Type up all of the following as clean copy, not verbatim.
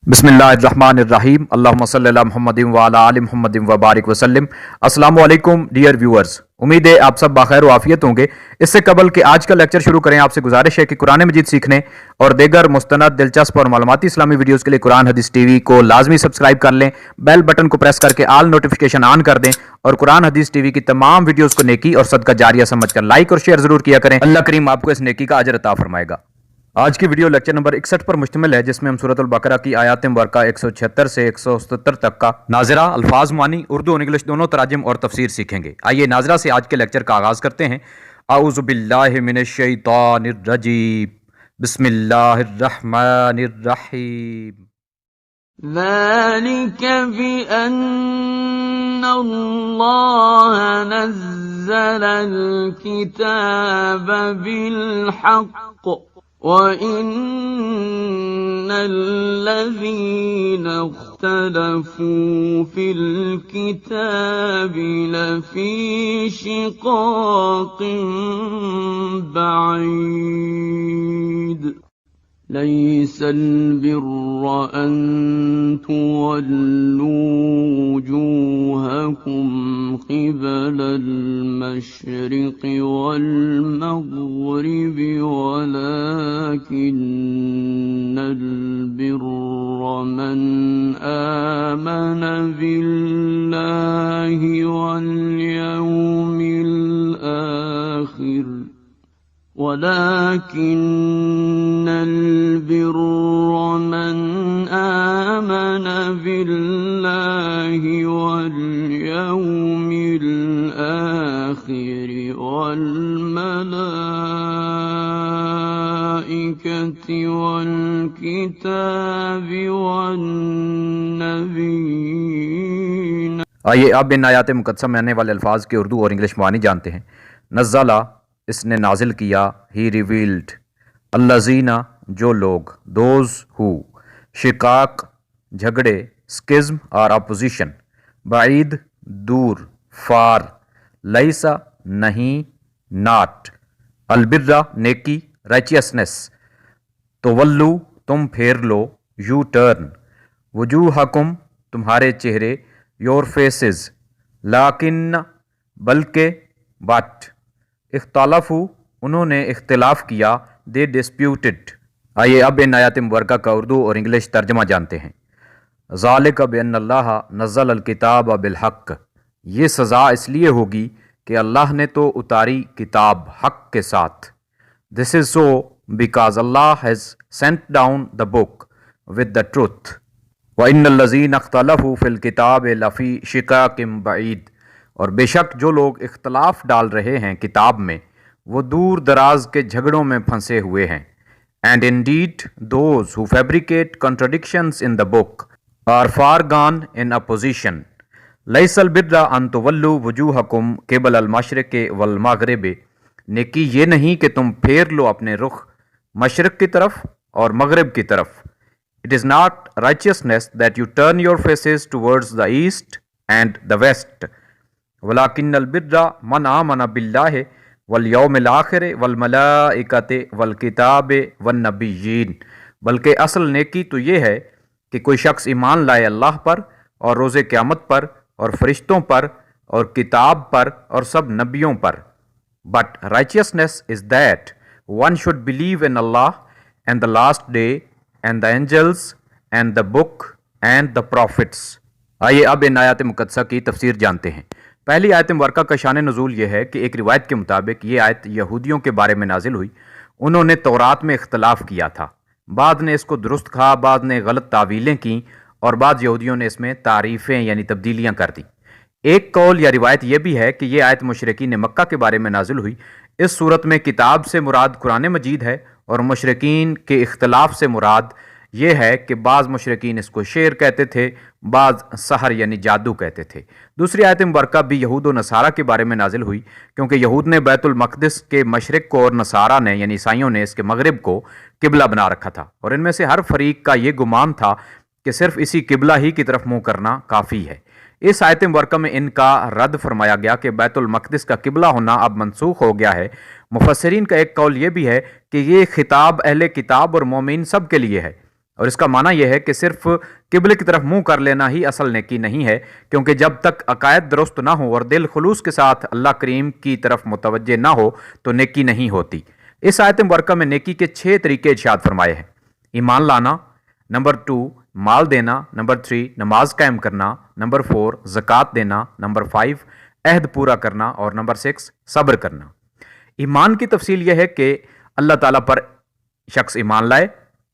बिस्मिल्लाहिर्रहमानिर्रहीम अल्लाहुम्मा सल्ली अला मुहम्मदिन व अला आलि मुहम्मदिन व बारिक वसल्लम। अस्सलामु अलैकुम डियर व्यूअर्स, उम्मीद है आप सब बाखैर व आफियत होंगे। इससे कबल कि आज का लेक्चर शुरू करें, आपसे गुजारिश है कि कुरान मजीद सीखने और देगर मुस्तनद दिलचस्प और मालूमाती इस्लामी वीडियोज़ के लिए कुरान हदीस टीवी को लाजमी सब्सक्राइब कर लें, बेल बटन को प्रेस करके आल नोटिफिकेशन ऑन कर दें और कुरान हदीस टीवी की तमाम वीडियोज़ को नेकी और सदका जारिया समझकर लाइक और शेयर जरूर किया करें। अल्लाह करीम आपको इस नेकी का अजर अता फरमाएगा। आज की वीडियो लेक्चर नंबर 61 पर मुश्तमिल है, जिसमें हम सूरतुल बकरा की आयात मुबारका 176 से 177 तक का नाजरा, अल्फाज मानी, उर्दू और इंग्लिश दोनों तराजिम और तफसीर सीखेंगे। आइए नाजरा से आज के लेक्चर का आगाज करते हैं। औज़ु बिल्लाहि मिनश शैतानिर रजीम, बिस्मिल्लाहिर्रहमानिर्रहीम। ذلك بأن الله نزل الكتاب بالحق وإن الذين اختلفوا في الكتاب لفي شقاق بعيد ليس البر أن تولوا وجوهكم قبل المشرق والمغرب ولكن البر من آمن بالله واليوم الآخر ولكن البر من آمن بالله واليوم الآخر والملائكة والكتاب والنبيين। आइए अब इन आयात मुकद्दसा में आने वाले अल्फाज के उर्दू और इंग्लिश मानी जानते हैं। नज़्ज़ला, इसने नाजिल किया, ही रिवील्ड, अल्लज़ीना, जो लोग, दोज हु, शिकाक, झगड़े, स्किज्म और अपोजिशन, बाईद, दूर, फार, लैसा, नहीं, नाट, अलबिर्रा, नेकी, राइचियसनेस, तोवल्लू, तुम फेर लो, यू टर्न, वजूहकुम, तुम्हारे चेहरे, योर फेसेस, लाकिन, बल्कि, बट, इख्तलाफू, उन्होंने इख्तिलाफ किया, दे डिस्प्यूटेड। आइए अब इन आयात मुबारका का उर्दू और इंग्लिश तर्जमा जानते हैं। ज़ालिक बिअन्नल्लाह नज़्ज़ल अल-किताब बिल-हक़, ये सज़ा इसलिए होगी कि अल्लाह ने तो उतारी किताब हक़ के साथ। This is so because Allah has sent down the book with the truth. व इन्नल्लज़ीना इख्तलफ़ू फ़िल किताब लफ़ी शिक़ाक़िन बईद, और बेशक जो लोग इख्तलाफ डाल रहे हैं किताब में, वो दूर दराज के झगड़ों में फंसे हुए हैं। And indeed those who fabricate contradictions in the book are far gone in opposition. लैसल बिर्रा अन तुवल्लू वजूहकुम क़िबल अल मशरिक़ वल मग़रिब, नेकी ये नहीं कि तुम फेर लो अपने रुख मशरिक़ की तरफ और मग़रिब की तरफ। It is not righteousness that you turn your faces towards the east and the west, वलाकिन्नल बिर्रा मन आमन बिल्लाहि वल यौमिल आखिर वल मलाइकति वल किताब वन नबिय्यीन, बल्कि असल नेकी तो ये है कि कोई शख्स ईमान लाए अल्लाह पर और रोज़े क़यामत पर और फरिश्तों पर और किताब पर और सब नबियों पर। But righteousness is that one should believe in Allah and the last day and the angels and the book and the prophets. आइए अब इन आयात मुकद्दसा की तफसीर जानते हैं। पहली आयत मुबारका का शान नज़ूल ये है कि एक रिवायत के मुताबिक ये आयत यहूदियों के बारे में नाजिल हुई। उन्होंने तौरात में इख्तलाफ किया था, बाद ने इसको दुरुस्त कहा, बाद ने गलत तावीलें की और बाद यहूदियों ने इसमें तारीफ़ें यानी तब्दीलियाँ कर दी। एक कौल या रिवायत यह भी है कि यह आयत मुशरिकीन मक्का के बारे में नाजिल हुई। इस सूरत में किताब से मुराद कुरान मजीद है और मुशरिकीन के इख्तलाफ से मुराद ये है कि बाज़ मुशरिकीन इसको शेर कहते थे, बाज़ सहर यानी जादू कहते थे। दूसरी आयत मुबारका भी यहूद और नसारा के बारे में नाजिल हुई, क्योंकि यहूद ने बैतुल मक़दिस के मशरिक़ को और नसारा ने यानी ईसाइयों ने इसके मगरिब को किबला बना रखा था, और इनमें से हर फरीक का ये गुमान था कि सिर्फ इसी किबला ही की तरफ मुँह करना काफ़ी है। इस आयत मुबारका में इनका रद्द फरमाया गया कि बैतुल मक़दिस का किबला होना अब मनसूख हो गया है। मुफस्सिरीन का एक कौल ये भी है कि ये खिताब अहले किताब और मोमिन सब के लिए है, اور اس کا معنی یہ ہے کہ صرف قبلے کی طرف منہ کر لینا ہی اصل نیکی نہیں ہے، کیونکہ جب تک عقائد درست نہ ہو اور دل خلوص کے ساتھ اللہ کریم کی طرف متوجہ نہ ہو تو نیکی نہیں ہوتی۔ اس آیت مبارکہ میں نیکی کے 6 طریقے ارشاد فرمائے ہیں: ایمان لانا، نمبر 2 مال دینا، نمبر 3 نماز قائم کرنا، نمبر 4 زکوٰۃ دینا، نمبر 5 عہد پورا کرنا، اور نمبر 6 صبر کرنا۔ ایمان کی تفصیل یہ ہے کہ اللہ تعالیٰ پر شخص ایمان لائے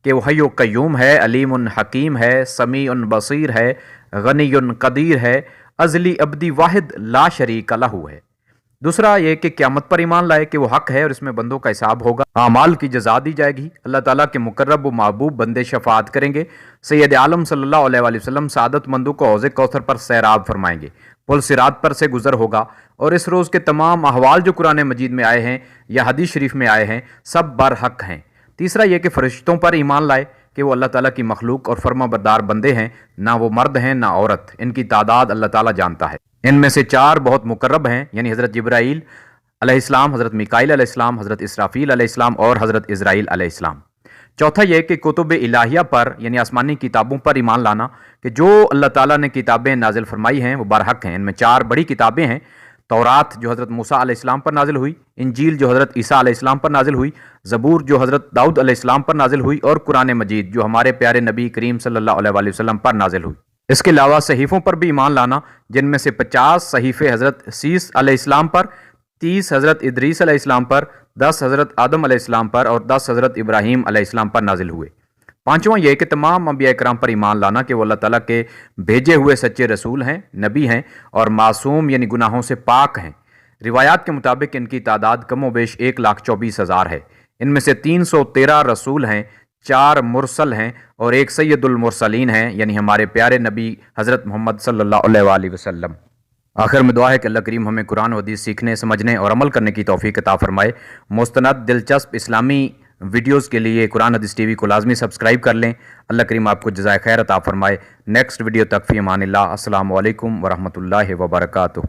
کہ وہ حی و قیوم ہے، علیم حکیم ہے، سمیع بصیر ہے، غنی قدیر ہے، ازلی ابدی واحد لا شریک لہ ہے۔ دوسرا یہ کہ قیامت پر ایمان لائے کہ وہ حق ہے اور اس میں بندوں کا حساب ہوگا، اعمال کی جزا دی جائے گی، اللہ تعالیٰ کے مقرب و محبوب بندے شفاعت کریں گے، سید عالم صلی اللہ علیہ وآلہ وسلم سعادت مندوں کو حوض کوثر پر سیراب فرمائیں گے، پل صراط پر سے گزر ہوگا، اور اس روز کے تمام احوال جو قرآن مجید میں آئے ہیں یا حدیث شریف میں آئے ہیں سب برحق ہیں۔ تیسرا یہ کہ فرشتوں پر ایمان لائے کہ وہ اللہ تعالیٰ کی مخلوق اور فرما بردار بندے ہیں، نہ وہ مرد ہیں نہ عورت، ان کی تعداد اللہ تعالیٰ جانتا ہے۔ ان میں سے 4 بہت مقرب ہیں، یعنی حضرت جبرائیل علیہ السلام، حضرت میکائیل علیہ السلام، حضرت اسرافیل علیہ السلام اور حضرت اسرائیل علیہ السلام۔ چوتھا یہ کہ کتب الہیہ پر یعنی آسمانی کتابوں پر ایمان لانا کہ جو اللہ تعالیٰ نے کتابیں نازل فرمائی ہیں وہ برحق ہیں۔ ان میں 4 بڑی کتابیں ہیں: تورات جو حضرت موسیٰ علیہ السلام پر نازل ہوئی، انجیل جو حضرت عیسیٰ علیہ السلام پر نازل ہوئی، زبور جو حضرت داؤد علیہ السلام پر نازل ہوئی، اور قرآن مجید جو ہمارے پیارے نبی کریم صلی اللہ علیہ وآلہ وسلم پر نازل ہوئی۔ اس کے علاوہ صحیفوں پر بھی ایمان لانا، جن میں سے 50 صحیفے حضرت سیس علیہ السلام پر، 30 حضرت ادریس علیہ السلام پر، 10 حضرت آدم علیہ السلام پر اور 10 حضرت ابراہیم علیہ السلام پر نازل ہوئے۔ پانچواں یہ کہ تمام انبیاء کرام پر ایمان لانا کہ وہ اللہ تعالیٰ کے بھیجے ہوئے سچے رسول ہیں، نبی ہیں اور معصوم یعنی گناہوں سے پاک ہیں۔ روایات کے مطابق ان کی تعداد کم و بیش 1,24,000 ہے۔ ان میں سے 313 رسول ہیں، 4 مرسل ہیں اور 1 سید المرسلین ہیں، یعنی ہمارے پیارے نبی حضرت محمد صلی اللہ علیہ وآلہ وسلم۔ آخر میں دعا ہے کہ اللہ کریم ہمیں قرآن و حدیث سیکھنے، سمجھنے اور عمل کرنے کی توفیق عطا فرمائے۔ مستند دلچسپ اسلامی ویڈیوز کے لیے قرآن حدیث ٹی وی کو لازمی سبسکرائب کر لیں۔ اللہ کریم آپ کو جزائے خیر عطا فرمائے۔ نیکسٹ ویڈیو تک فی امان اللہ۔ السلام علیکم ورحمۃ اللہ وبرکاتہ۔